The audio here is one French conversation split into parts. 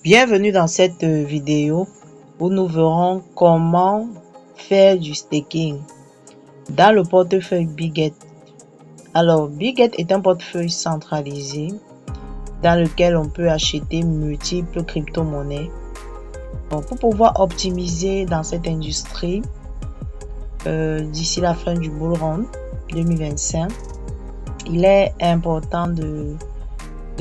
Bienvenue dans cette vidéo où nous verrons comment faire du staking dans le portefeuille Bitget. Alors, Bitget est un portefeuille centralisé dans lequel on peut acheter multiples crypto-monnaies. Pour pouvoir optimiser dans cette industrie d'ici la fin du bull run 2025, il est important de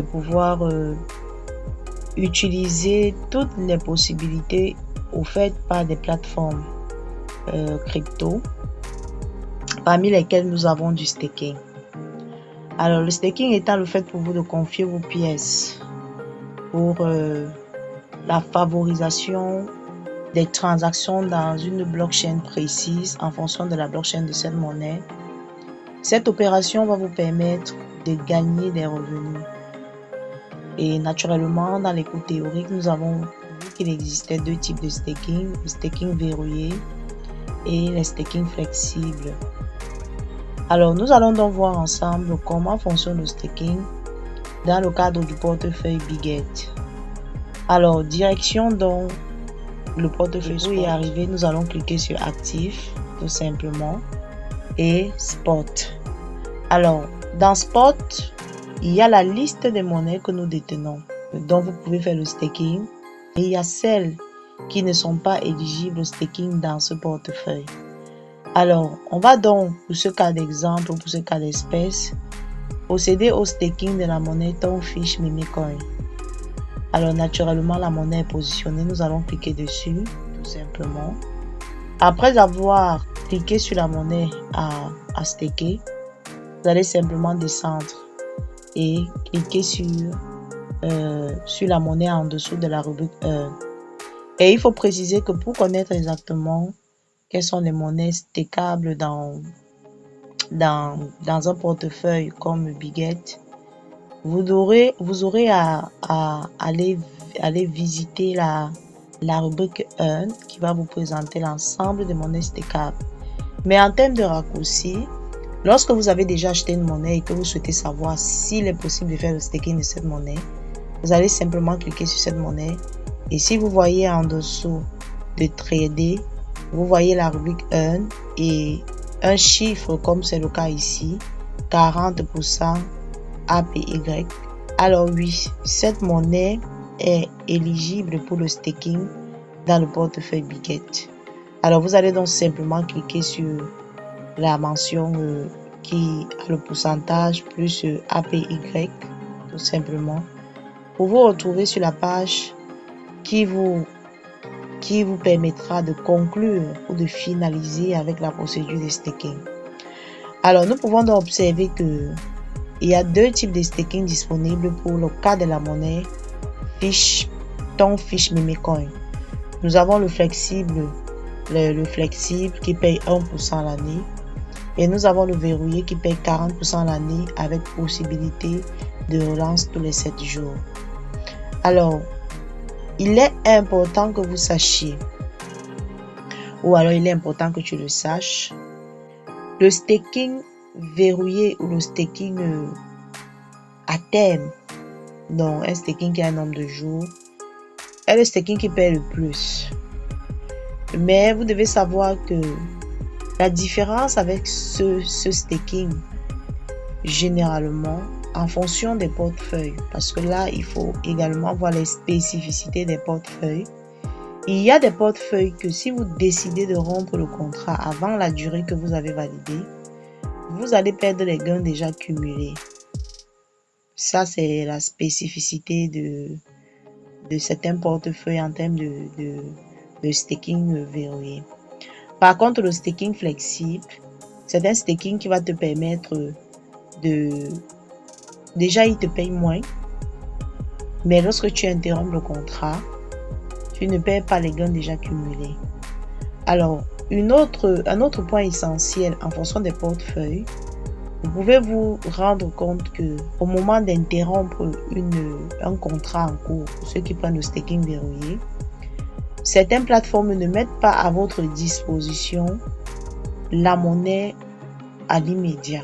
pouvoir utiliser toutes les possibilités offertes par des plateformes crypto, parmi lesquelles nous avons du staking. Alors, le staking étant le fait pour vous de confier vos pièces pour la favorisation des transactions dans une blockchain précise en fonction de la blockchain de cette monnaie. Cette opération va vous permettre de gagner des revenus. Et naturellement, dans les cours théoriques, nous avons vu qu'il existait deux types de staking, le staking verrouillé et le staking flexible. Alors, nous allons donc voir ensemble comment fonctionne le staking dans le cadre du portefeuille Bitget. Alors, direction donc le portefeuille. Pour y arriver, nous allons cliquer sur Actif, tout simplement, et Spot. Alors, dans Spot, il y a la liste des monnaies que nous détenons, dont vous pouvez faire le staking, et il y a celles qui ne sont pas éligibles au staking dans ce portefeuille. Alors, on va donc, pour ce cas d'exemple, pour ce cas d'espèce, procéder au staking de la monnaie Tonfish Memecoin. Alors, naturellement, la monnaie est positionnée, nous allons cliquer dessus, tout simplement. Après avoir cliqué sur la monnaie à staker, vous allez simplement descendre et cliquer sur la monnaie en dessous de la rubrique 1. Et il faut préciser que pour connaître exactement quelles sont les monnaies stakables dans un portefeuille comme Bitget, vous aurez à aller visiter la rubrique 1 qui va vous présenter l'ensemble des monnaies stakables. Mais en termes de raccourci, lorsque vous avez déjà acheté une monnaie et que vous souhaitez savoir s'il est possible de faire le staking de cette monnaie, vous allez simplement cliquer sur cette monnaie et si vous voyez en dessous de trader, vous voyez la rubrique 1 et un chiffre comme c'est le cas ici, 40% APY. Alors oui, cette monnaie est éligible pour le staking dans le portefeuille Bitget. Alors vous allez donc simplement cliquer sur la mention qui a le pourcentage plus APY, tout simplement, pour vous retrouver sur la page qui vous permettra de conclure ou de finaliser avec la procédure de staking. Alors, nous pouvons donc observer que il y a deux types de staking disponibles pour le cas de la monnaie Tonfish Memecoin. Nous avons le flexible qui paye 1% l'année. Et nous avons le verrouillé qui paye 40% l'année avec possibilité de relance tous les 7 jours. Alors, il est important que vous sachiez, ou alors il est important que tu le saches, le staking verrouillé ou le staking à terme, donc un staking qui a un nombre de jours, est le staking qui paye le plus. Mais vous devez savoir que la différence avec ce staking, généralement, en fonction des portefeuilles, parce que là, il faut également voir les spécificités des portefeuilles. Il y a des portefeuilles que si vous décidez de rompre le contrat avant la durée que vous avez validée, vous allez perdre les gains déjà cumulés. Ça, c'est la spécificité de certains portefeuilles en termes de staking verrouillé. Par contre, le staking flexible, c'est un staking qui va te permettre déjà, il te paye moins, mais lorsque tu interromps le contrat, tu ne perds pas les gains déjà cumulés. Alors, un autre point essentiel en fonction des portefeuilles, vous pouvez vous rendre compte que au moment d'interrompre un contrat en cours, pour ceux qui prennent le staking verrouillé, certaines plateformes ne mettent pas à votre disposition la monnaie à l'immédiat.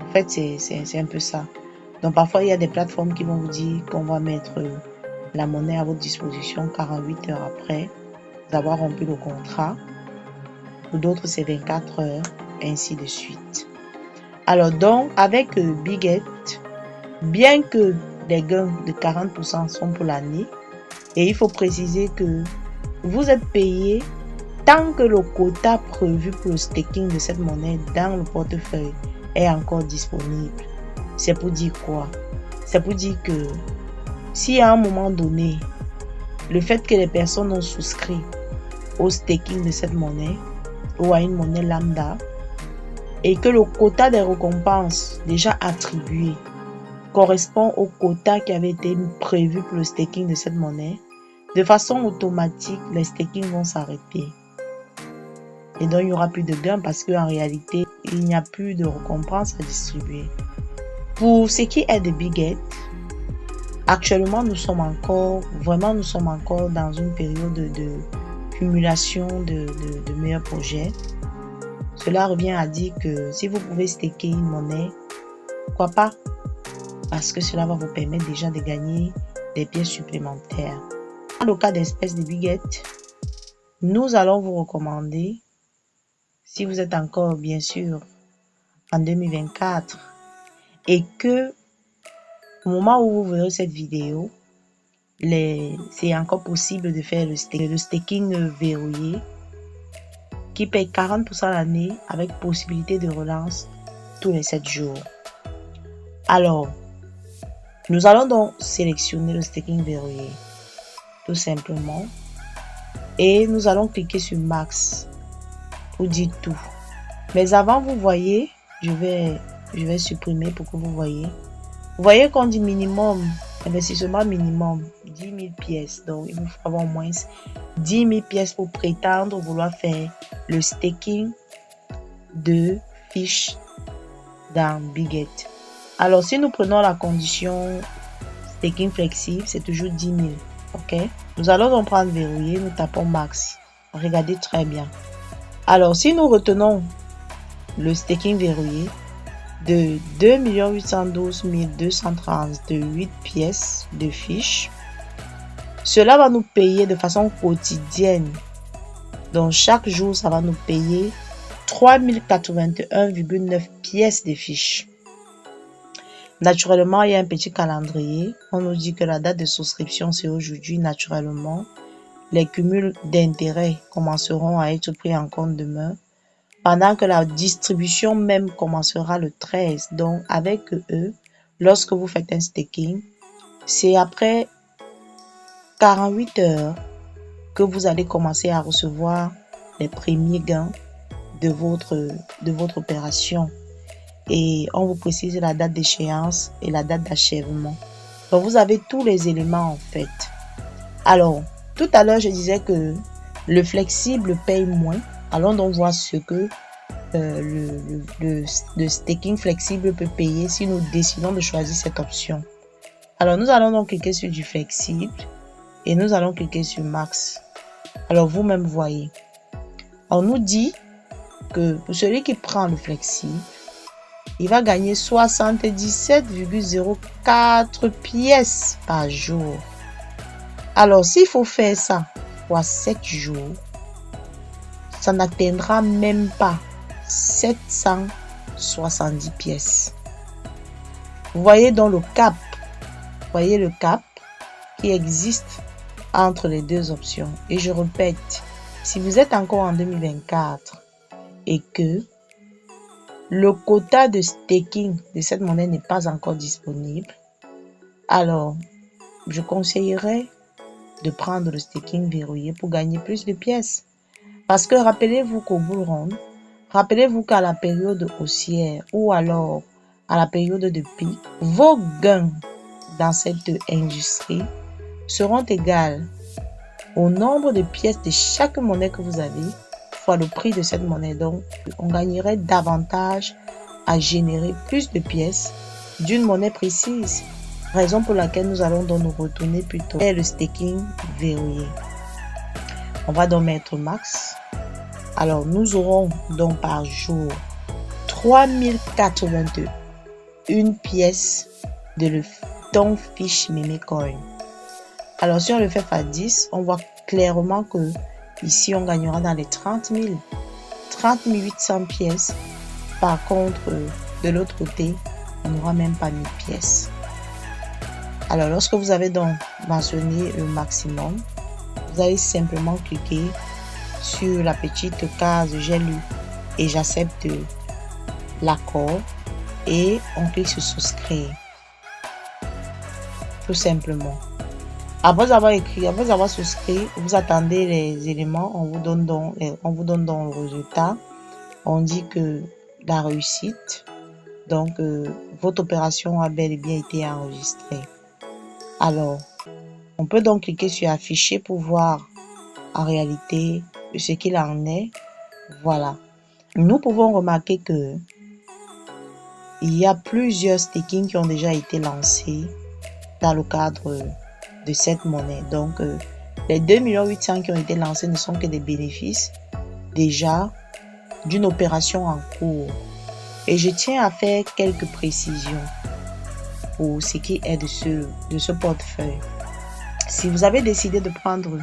En fait, c'est un peu ça. Donc parfois, il y a des plateformes qui vont vous dire qu'on va mettre la monnaie à votre disposition 48 heures après d'avoir rompu le contrat. Pour d'autres, c'est 24 heures, ainsi de suite. Alors donc, avec Biget, bien que les gains de 40% sont pour l'année, et il faut préciser que vous êtes payé tant que le quota prévu pour le staking de cette monnaie dans le portefeuille est encore disponible. C'est pour dire quoi? C'est pour dire que si à un moment donné, le fait que les personnes ont souscrit au staking de cette monnaie ou à une monnaie lambda et que le quota des récompenses déjà attribué correspond au quota qui avait été prévu pour le staking de cette monnaie, de façon automatique, les stakings vont s'arrêter. Et donc, il n'y aura plus de gains parce qu'en réalité, il n'y a plus de récompenses à distribuer. Pour ce qui est de Biget, actuellement, nous sommes encore dans une période de cumulation de meilleurs projets. Cela revient à dire que si vous pouvez staker une monnaie, pourquoi pas? Parce que cela va vous permettre déjà de gagner des pièces supplémentaires. Dans le cas d'espèce de Biget, nous allons vous recommander, si vous êtes encore bien sûr en 2024 et que au moment où vous verrez cette vidéo, c'est encore possible de faire le staking verrouillé qui paye 40% l'année avec possibilité de relance tous les 7 jours. Alors, nous allons donc sélectionner le staking verrouillé tout simplement et nous allons cliquer sur Max pour dire tout. Mais avant, vous voyez, je vais supprimer pour que vous voyez. Vous voyez qu'on dit minimum, investissement minimum 10 000 pièces. Donc, il vous faut avoir au moins 10 000 pièces pour prétendre vouloir faire le staking de fiches dans Biget. Alors, si nous prenons la condition staking flexible, c'est toujours 10 000. Ok? Nous allons donc prendre verrouillé, nous tapons max. Regardez très bien. Alors, si nous retenons le staking verrouillé de 2 812 238 pièces de fiches, cela va nous payer de façon quotidienne. Donc, chaque jour, ça va nous payer 3081,9 pièces de fiches. Naturellement, il y a un petit calendrier. On nous dit que la date de souscription, c'est aujourd'hui. Naturellement, les cumuls d'intérêts commenceront à être pris en compte demain, pendant que la distribution même commencera le 13. Donc, avec eux, lorsque vous faites un staking, c'est après 48 heures que vous allez commencer à recevoir les premiers gains de votre opération. Et on vous précise la date d'échéance et la date d'achèvement. Donc, vous avez tous les éléments en fait. Alors, tout à l'heure, je disais que le flexible paye moins. Allons donc voir ce que le staking flexible peut payer si nous décidons de choisir cette option. Alors, nous allons donc cliquer sur du flexible et nous allons cliquer sur max. Alors, vous-même voyez. On nous dit que pour celui qui prend le flexible, il va gagner 77,04 pièces par jour. Alors, s'il faut faire ça pour 7 jours, ça n'atteindra même pas 770 pièces. Vous voyez donc le cap. Vous voyez le cap qui existe entre les deux options. Et je répète, si vous êtes encore en 2024 et que le quota de staking de cette monnaie n'est pas encore disponible, alors je conseillerais de prendre le staking verrouillé pour gagner plus de pièces. Parce que rappelez-vous qu'au bull run, rappelez-vous qu'à la période haussière ou alors à la période de pic, vos gains dans cette industrie seront égaux au nombre de pièces de chaque monnaie que vous avez fois le prix de cette monnaie. Donc, on gagnerait davantage à générer plus de pièces d'une monnaie précise. Raison pour laquelle nous allons donc nous retourner plutôt vers le staking verrouillé. On va donc mettre max. Alors, nous aurons donc par jour 3081 pièces de le ton fiche meme coin. Alors, si on le fait par 10, on voit clairement que ici, on gagnera dans les 30 000. 30 800 pièces. Par contre, de l'autre côté, on n'aura même pas 1000 pièces. Alors, lorsque vous avez donc mentionné le maximum, vous allez simplement cliquer sur la petite case « J'ai lu et j'accepte l'accord » et on clique sur « Souscrire ». Tout simplement. Après avoir souscrit, vous attendez les éléments, on vous donne donc le résultat. On dit que la réussite, donc votre opération a bel et bien été enregistrée. Alors, on peut donc cliquer sur afficher pour voir en réalité ce qu'il en est. Voilà. Nous pouvons remarquer que il y a plusieurs stakings qui ont déjà été lancés dans le cadre de cette monnaie. Donc, les 2 800 000 qui ont été lancés ne sont que des bénéfices déjà d'une opération en cours. Et je tiens à faire quelques précisions pour ce qui est de ce portefeuille. Si vous avez décidé de prendre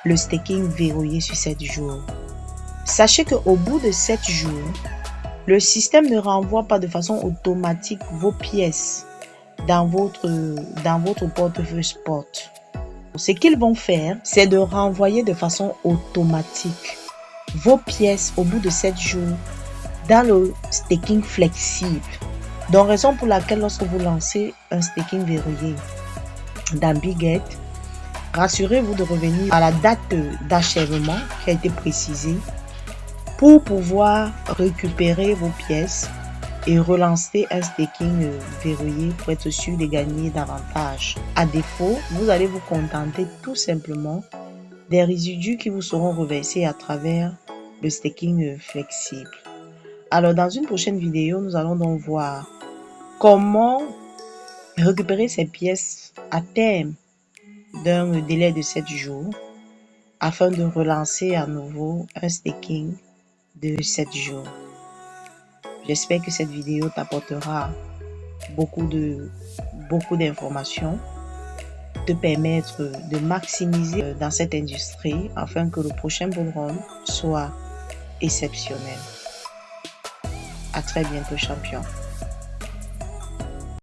le staking verrouillé sur 7 jours, sachez qu'au bout de 7 jours, le système ne renvoie pas de façon automatique vos pièces dans votre portefeuille spot. Ce qu'ils vont faire, c'est de renvoyer de façon automatique vos pièces au bout de 7 jours dans le staking flexible. Donc, raison pour laquelle lorsque vous lancez un staking verrouillé dans Bitget, rassurez-vous de revenir à la date d'achèvement qui a été précisée pour pouvoir récupérer vos pièces et relancer un staking verrouillé pour être sûr de gagner davantage. À défaut, vous allez vous contenter tout simplement des résidus qui vous seront reversés à travers le staking flexible. Alors, dans une prochaine vidéo, nous allons donc voir comment récupérer ces pièces à terme d'un délai de 7 jours afin de relancer à nouveau un staking de 7 jours. J'espère que cette vidéo t'apportera beaucoup d'informations, te permettre de maximiser dans cette industrie afin que le prochain bull run soit exceptionnel. À très bientôt, champion.